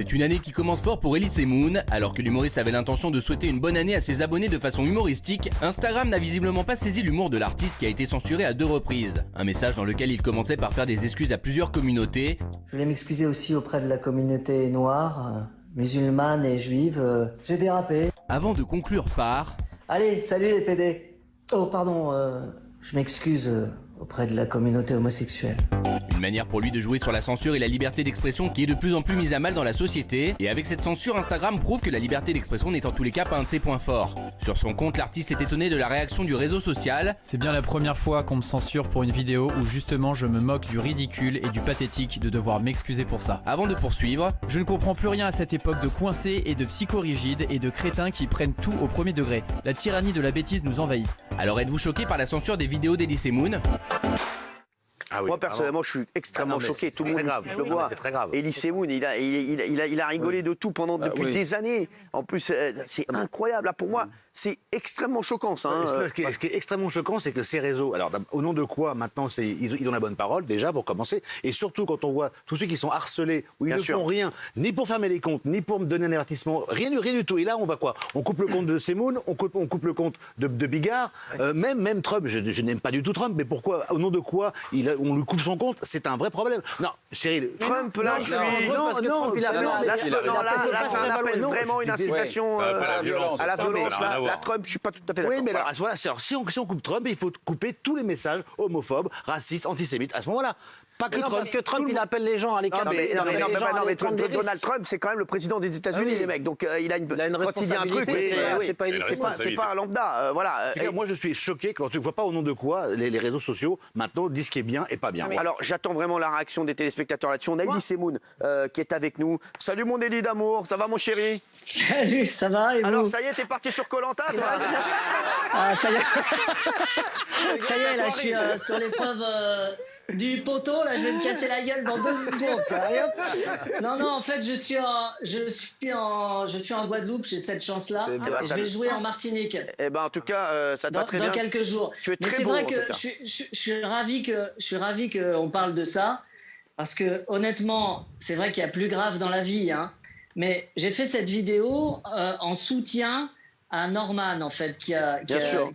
C'est une année qui commence fort pour Elise Moon. Alors que l'humoriste avait l'intention de souhaiter une bonne année à ses abonnés de façon humoristique, Instagram n'a visiblement pas saisi l'humour de l'artiste qui a été censuré à 2 reprises. Un message dans lequel il commençait par faire des excuses à plusieurs communautés. Je voulais m'excuser aussi auprès de la communauté noire, musulmane et juive. J'ai dérapé. Avant de conclure par... Allez, salut les PD. Oh pardon, je m'excuse auprès de la communauté homosexuelle. Une manière pour lui de jouer sur la censure et la liberté d'expression qui est de plus en plus mise à mal dans la société. Et avec cette censure, Instagram prouve que la liberté d'expression n'est en tous les cas pas un de ses points forts. Sur son compte, l'artiste s'est étonné de la réaction du réseau social. C'est bien la première fois qu'on me censure pour une vidéo où justement je me moque du ridicule et du pathétique de devoir m'excuser pour ça. Avant de poursuivre, je ne comprends plus rien à cette époque de coincés et de psychorigides et de crétins qui prennent tout au premier degré. La tyrannie de la bêtise nous envahit. Alors êtes-vous choqué par la censure des vidéos d'Elise Moon ? Ah oui, moi personnellement, je suis extrêmement choqué. Tout le monde grave, le voit. c'est très grave. Elise Moon, il a rigolé de tout depuis des années. En plus, c'est incroyable. Là, pour moi, c'est extrêmement choquant, ça. Hein. Ce qui est extrêmement choquant, c'est que ces réseaux, alors au nom de quoi maintenant ils ont la bonne parole déjà pour commencer, et surtout quand on voit tous ceux qui sont harcelés où ils ne font rien, ni pour fermer les comptes, ni pour me donner un avertissement, rien du tout. Et là, on va quoi? On coupe le compte de Semoun, on coupe le compte de Bigard, même Trump. Je n'aime pas du tout Trump, mais pourquoi? Au nom de quoi on lui coupe son compte? C'est un vrai problème. Non, Cyril. Trump, là, je suis. Là, c'est un appel vraiment une incitation à la violence. La Trump, je suis pas tout à fait d'accord. Oui, mais alors, voilà, si on coupe Trump, il faut couper tous les messages homophobes, racistes, antisémites. À ce moment-là, pas que Trump. Parce que Trump, il appelle les gens à les casser. Donald Trump, c'est quand même le président des États-Unis, les mecs. Donc il a une responsabilité. C'est pas un lambda. Voilà. Moi, je suis choqué quand tu ne vois pas au nom de quoi les réseaux sociaux maintenant disent ce qui est bien et pas bien. Alors, j'attends vraiment la réaction des téléspectateurs là-dessus. On a Elise Moon qui est avec nous. Salut mon Élie d'amour, ça va mon chéri? Salut, ça va et vous? Alors, ça y est, t'es parti sur Koh-Lanta, toi? Ah, ça y est. Ça y est, là, je suis sur l'épreuve du poteau. Là, je vais me casser la gueule dans 2 secondes. Allez, hop. Non, en fait, je suis en Guadeloupe. J'ai cette chance-là. Et je vais jouer en Martinique. Eh ben, en tout cas, ça t'a très bien. Dans quelques jours. Tu es Mais très c'est beau, vrai en que tout cas. je suis ravi qu'on parle de ça. Parce que, honnêtement, c'est vrai qu'il y a plus grave dans la vie, hein. Mais j'ai fait cette vidéo en soutien à Norman, en fait, qui a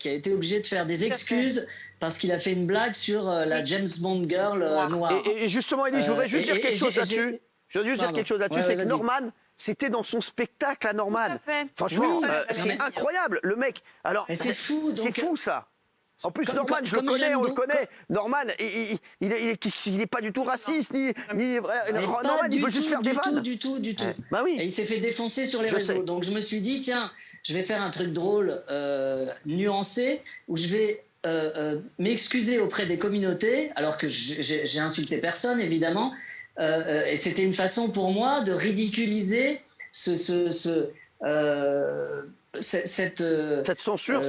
été obligé de faire des excuses parce qu'il a fait une blague sur la James Bond girl noire. Et justement, Elie, je voudrais juste dire quelque chose là-dessus. Je voudrais juste dire quelque chose là-dessus, c'est que Norman, c'était dans son spectacle à Norman. Franchement, c'est incroyable, le mec. Alors, c'est fou. C'est fou, ça. En plus, Norman, je le connais, on le connaît. Norman, il n'est pas du tout raciste, Norman, il veut juste faire des vannes. Du tout. Bah oui. Et il s'est fait défoncer sur les réseaux. Donc je me suis dit, tiens, je vais faire un truc drôle, nuancé, où je vais m'excuser auprès des communautés, alors que j'ai insulté personne, évidemment. Et c'était une façon pour moi de ridiculiser cette censure,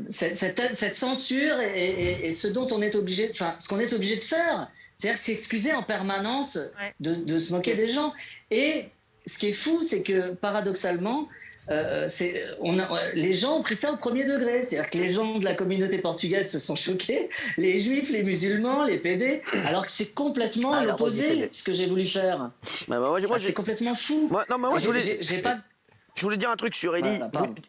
cette censure et ce dont on est obligé, ce qu'on est obligé de faire, c'est-à-dire s'excuser en permanence de se moquer des gens. Et ce qui est fou, c'est que paradoxalement, les gens ont pris ça au premier degré, c'est-à-dire que les gens de la communauté portugaise se sont choqués, les juifs, les musulmans, les PD, alors que c'est complètement l'opposé ce que j'ai voulu faire. C'est complètement fou. Je voulais dire un truc sur Elie.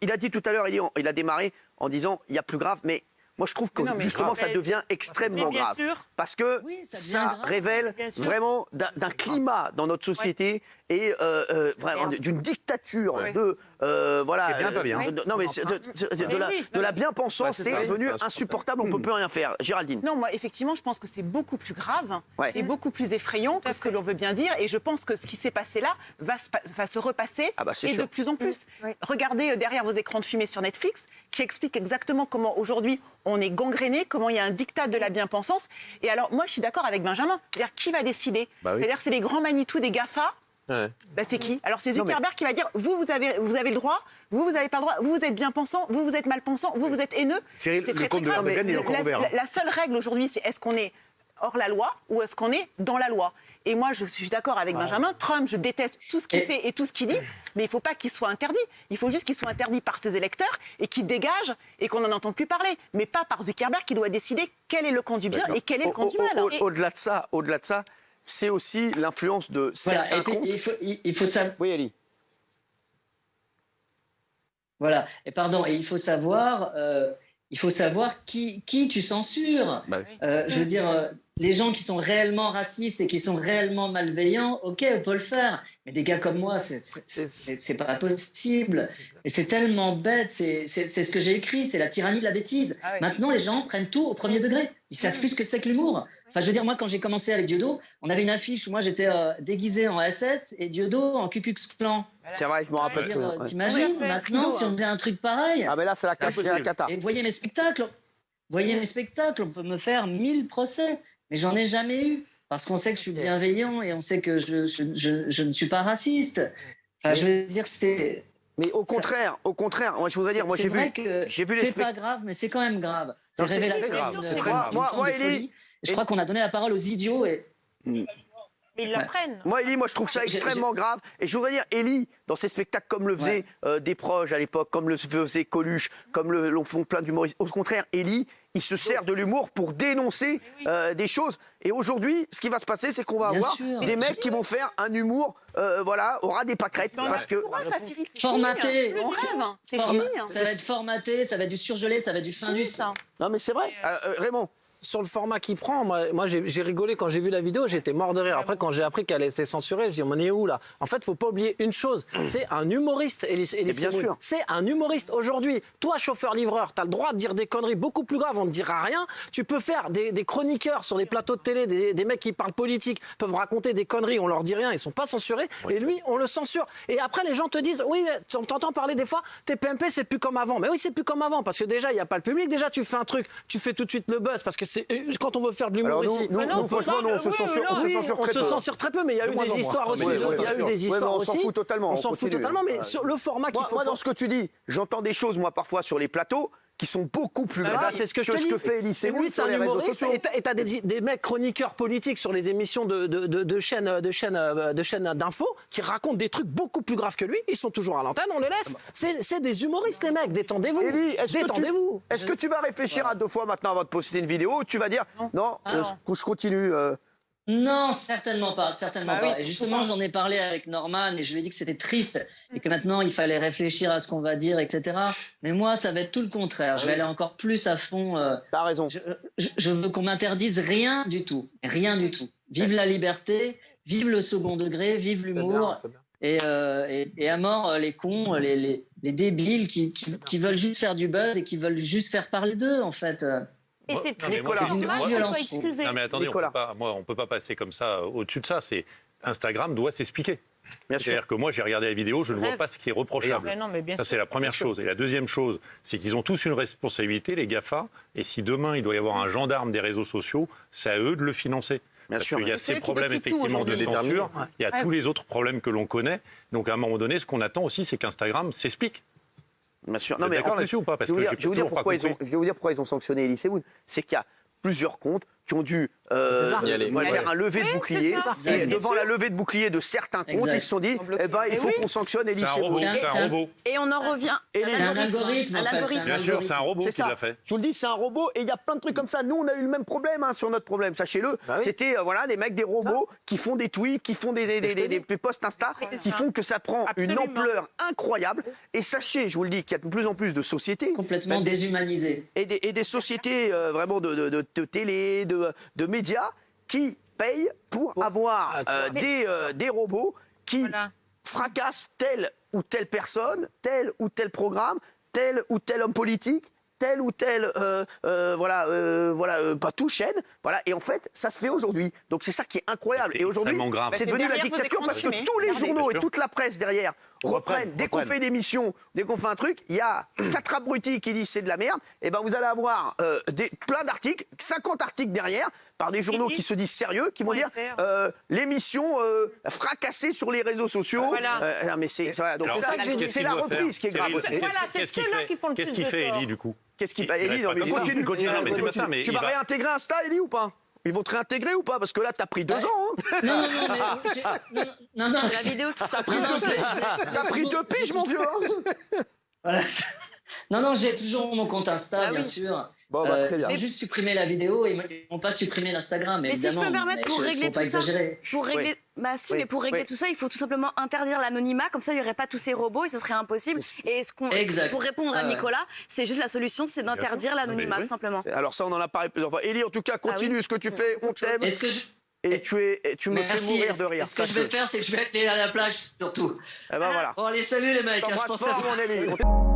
Il a dit tout à l'heure, Elie, il a démarré en disant il y a plus grave, mais moi je trouve que justement ça devient extrêmement grave. Parce que ça révèle vraiment d'un climat dans notre société et vraiment d'une dictature C'est bien, pas bien. de la bien-pensance. C'est devenu insupportable, on ne peut plus rien faire. Géraldine. Non, moi effectivement, je pense que c'est beaucoup plus grave et beaucoup plus effrayant que ce que l'on veut bien dire. Et je pense que ce qui s'est passé là va se repasser et de plus en plus. Regardez derrière vos écrans de fumée sur Netflix, qui explique exactement comment aujourd'hui on est gangréné, comment il y a un dictat de la bien-pensance. Et alors, moi, je suis d'accord avec Benjamin. C'est-à-dire, qui va décider? C'est-à-dire, c'est les grands Manitou des GAFA. C'est qui? Alors, c'est Zuckerberg qui va dire vous avez le droit, vous n'avez pas le droit, vous êtes bien pensant, vous êtes mal pensant, vous êtes haineux. C'est très grave. La seule règle aujourd'hui, c'est est-ce qu'on est hors la loi ou est-ce qu'on est dans la loi? Et moi, je suis d'accord avec Benjamin. Trump, je déteste tout ce qu'il fait et tout ce qu'il dit, mais il ne faut pas qu'il soit interdit. Il faut juste qu'il soit interdit par ses électeurs et qu'il dégage et qu'on n'en entende plus parler. Mais pas par Zuckerberg qui doit décider quel est le camp du bien et quel est le camp du mal. Au-delà de ça, c'est aussi l'influence de certains comptes. Il faut savoir. Oui, Ali. Voilà. Et pardon, et il faut savoir qui tu censures. Je veux dire, les gens qui sont réellement racistes et qui sont réellement malveillants, ok, on peut le faire. Mais des gars comme moi, c'est pas possible. Et c'est tellement bête. C'est ce que j'ai écrit. C'est la tyrannie de la bêtise. Ah oui, maintenant, les gens prennent tout au premier degré. Ils savent plus ce que c'est que l'humour. Enfin, je veux dire, moi, quand j'ai commencé avec Dieudo, on avait une affiche où moi, j'étais déguisé en SS et Dieudo en Ku Klux Klan. C'est vrai, je me rappelle. T'imagines, maintenant, si on faisait un truc pareil... Ah, mais là, c'est la cata. Et voyez mes spectacles, on peut me faire 1000 procès, mais j'en ai jamais eu. Parce qu'on sait que je suis bienveillant et on sait que je ne suis pas raciste. Enfin, je veux dire, c'est... Mais au contraire, moi je voudrais dire, moi j'ai vu les c'est pas grave, mais c'est quand même grave. C'est révélateur. Moi, Élie, je crois qu'on a donné la parole aux idiots et... Mais ils la prennent. Moi, Élie, je trouve ça extrêmement grave. Et je voudrais dire, Élie, dans ses spectacles, comme le faisait des proches à l'époque, comme le faisait Coluche, comme l'ont font plein d'humoristes. Au contraire, Élie, il se sert de l'humour pour dénoncer des choses. Et aujourd'hui, ce qui va se passer, c'est qu'on va avoir des mecs qui vont faire un humour, aura des pâquerettes. Parce que formaté. C'est fini. Ça va être formaté, ça va être du surgelé, ça va être du fin du sang. Non, mais c'est vrai. Raymond. Sur le format qu'il prend, moi j'ai rigolé quand j'ai vu la vidéo, j'étais mort de rire. Après, quand j'ai appris qu'elle était censurée, je dis, on est où là? En fait, faut pas oublier une chose, c'est un humoriste, bien sûr. C'est un humoriste aujourd'hui. Toi, chauffeur-livreur, t'as le droit de dire des conneries beaucoup plus graves, on ne dira rien. Tu peux faire des chroniqueurs sur les plateaux de télé, des mecs qui parlent politique, peuvent raconter des conneries, on leur dit rien, ils sont pas censurés. Et lui, on le censure. Et après, les gens te disent, oui, on t'entend parler des fois, TPMP, c'est plus comme avant. Mais oui, c'est plus comme avant, parce que déjà, il n'y a pas le public. Déjà, tu fais un truc, tu fais tout de suite le buzz, parce que quand on veut faire de l'humour ici. Franchement, on se censure très peu, mais il y a eu des histoires aussi. On s'en fout totalement. On s'en fout totalement, mais sur le format qu'il faut. Moi, dans ce que tu dis, j'entends des choses, moi, parfois, sur les plateaux, qui sont beaucoup plus graves c'est ce que fait Elie Semoun sur les réseaux sociaux. Et t'as des mecs chroniqueurs politiques sur les émissions de chaînes d'infos qui racontent des trucs beaucoup plus graves que lui. Ils sont toujours à l'antenne, on les laisse. C'est des humoristes, les mecs. Détendez-vous. Elie, est-ce que tu vas réfléchir à 2 fois maintenant avant de poster une vidéo ou tu vas dire non, je continue Non, certainement pas. Et justement, j'en ai parlé avec Norman et je lui ai dit que c'était triste et que maintenant il fallait réfléchir à ce qu'on va dire, etc. Mais moi, ça va être tout le contraire. Je vais aller encore plus à fond. T'as raison. Je veux qu'on m'interdise rien du tout. Rien du tout. Vive la liberté, vive le second degré, vive l'humour. Et à mort les cons, les débiles qui veulent juste faire du buzz et qui veulent juste faire parler d'eux, en fait. Et c'est très normal que ce soit excusé. Non mais attendez, on peut pas passer comme ça au-dessus de ça. Instagram doit s'expliquer. C'est-à-dire que moi, j'ai regardé la vidéo, je ne vois pas ce qui est reprochable. Ça, c'est la première chose. Et la deuxième chose, c'est qu'ils ont tous une responsabilité, les GAFA. Et si demain, il doit y avoir un gendarme des réseaux sociaux, c'est à eux de le financer. Parce qu'il y a ces problèmes, effectivement, de censure. Il y a tous les autres problèmes que l'on connaît. Donc, à un moment donné, ce qu'on attend aussi, c'est qu'Instagram s'explique. Bien sûr. Non, mais d'accord là-dessus ou pas? Parce que je vais vous dire pourquoi ils ont sanctionné Elie Semoun. C'est qu'il y a plusieurs comptes qui ont dû faire un lever de bouclier. Et devant la levée de bouclier de certains comptes, ils se sont dit il faut qu'on sanctionne Elie Semoun. C'est un robot. Et on en revient. C'est un algorithme. Bien sûr, c'est un robot qui l'a fait. Je vous le dis, c'est un robot. Et il y a plein de trucs comme ça. Nous, on a eu le même problème sur notre problème. Sachez-le. C'était des mecs, des robots qui font des tweets, qui font des posts Insta, qui font que ça prend une ampleur incroyable. Et sachez, je vous le dis, qu'il y a de plus en plus de sociétés complètement déshumanisées et des sociétés vraiment de télé, de médias qui payent pour avoir des robots qui fracassent telle ou telle personne, tel ou tel programme, tel ou tel homme politique, telle ou telle chaîne, et en fait ça se fait aujourd'hui. Donc c'est ça qui est incroyable. Et aujourd'hui c'est devenu la dictature parce que tous les journaux et toute la presse derrière reprennent. Dès qu'on fait une émission, dès qu'on fait un truc, il y a 4 abrutis qui disent c'est de la merde, et ben vous allez avoir plein d'articles, 50 articles derrière, par des journaux qui se disent sérieux, qui vont dire l'émission fracassée sur les réseaux sociaux. Mais c'est ça que j'ai dit, c'est la reprise qui est grave aussi. C'est ceux-là qui font le plus de Qu'est-ce qu'il fait, Elie, du coup? Qu'est-ce qu'il fait, Elie? Non, mais continue. Tu vas réintégrer Insta, Elie, ou pas? Ils vont te réintégrer ou pas? Parce que là, t'as pris 2 ans. Hein. Non, la vidéo qui t'as pris 2 piges, mon vieux. Voilà. Non, j'ai toujours mon compte Insta, bien sûr. Bon, très bien. Ils ont juste supprimé la vidéo et ils n'ont pas supprimé l'Instagram. Mais si je peux me permettre, pour régler tout ça, mais pour régler tout ça, il faut tout simplement interdire l'anonymat. Comme ça, il n'y aurait pas tous ces robots et ce serait impossible. Et pour répondre à Nicolas, c'est juste la solution, c'est d'interdire l'anonymat, tout simplement. Alors ça, on en a parlé plusieurs fois. Élie, en tout cas, continue ce que tu fais. On t'aime. Et tu me fais mourir de rire. Ce que je vais faire, c'est que je vais aller à la plage, surtout. Eh ben voilà. Bon, allez, salut les mecs. Je t'embrasse fort, mon Élie.